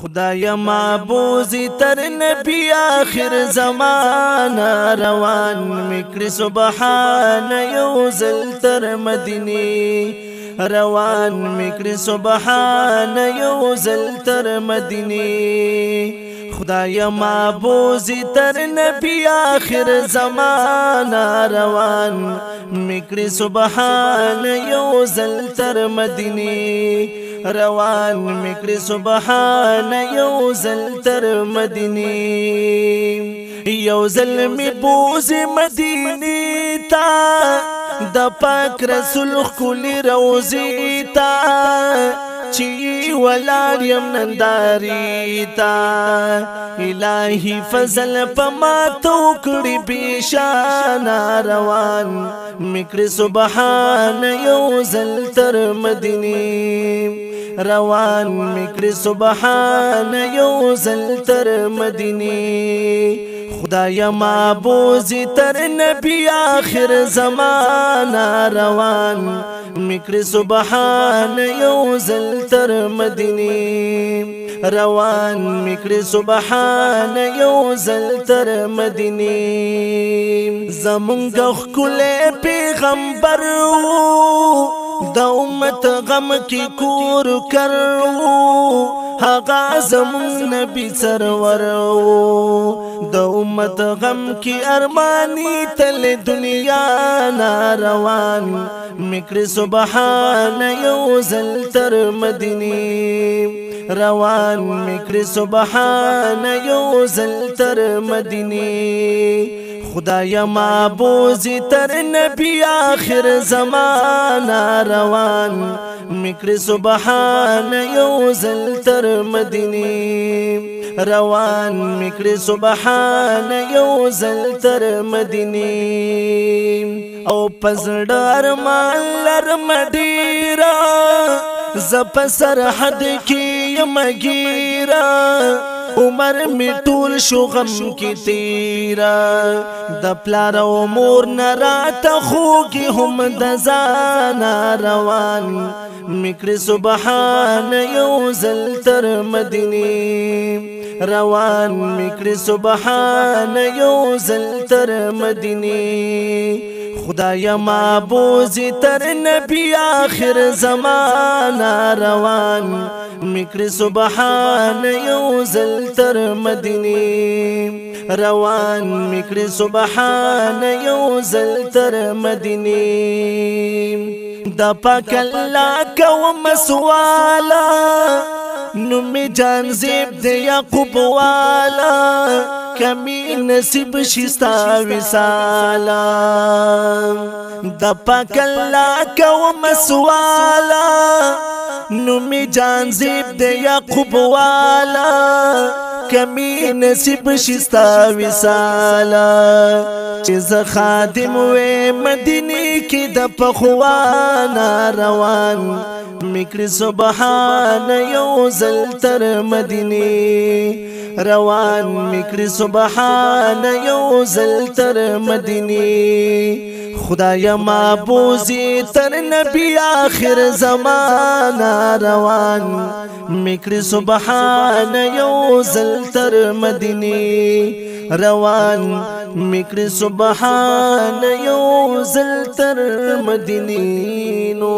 خدای معبوزی تر نبی آخر زمان روان مکر سبحان یوزل تر مدینی روان مکر سبحان یوزل تر مدینی خدای معبوزی تر نبی آخر زمان روان مکر سبحان یوزل تر مدینی روان مکر سبحان یوزل تر مدینی یوزل می بوز مدینی تا د پاک رسول خلی روزی تا چی ولاریم ننداری تا الہی فضل پما توکڑی بیشان روان مکر سبحان یوزل تر مدینی روان مکر سبحان یوزل تر مدینی خدای معبوزی تر نبی آخر زمان روان مکر سبحان یوزل تر مدینی روان مکر سبحان یوزل تر مدینی زمونږ ښکلی پیغمبر د امت غم کی کور کرو هغه زمون نبی سرور د امت غم کی ارمانی تل دنیا ناروان مکر سبحان یوزل تر مدینی روان مکر سبحان یوزل تر مدینی خدای معبوزی تر نبی آخر زمان روان مکر سبحان یوزل تر مدینی روان مکر سبحان یوزل تر مدینی او پزړه ارمان لرم ډیرا زپ سرحد کی مگیرا عمر می ټول شو غم کی تیرا د پلار او مور نرات خوږی هم د ځان روان مکر سبحان یوزل تر مدینی روان مکر سبحان یوزل تر مدینی خدای معبوزی تر نبی آخر زمان روان مکر سبحان یوزل تر مدینی روان مکر سبحان یوزل تر مدینی د پاک الله کوم سوالا نومی جان زیب د یعقوب والا کمی نصیب شستا وصالا د پاک الله کوم سوالا نومی جان زیب د یعقوب والا کمی نصیب شستا وصالا چې خادم و مدینی کی د پخوانا روان مکر سبحان یوزل تر مدینی روان مکر سبحان یوزل تر مدینی خدای معبوزی تر نبی آخر زمان روان مکر سبحان یوزل تر مدینی روان مکر سبحان یوزل تر مدینی نو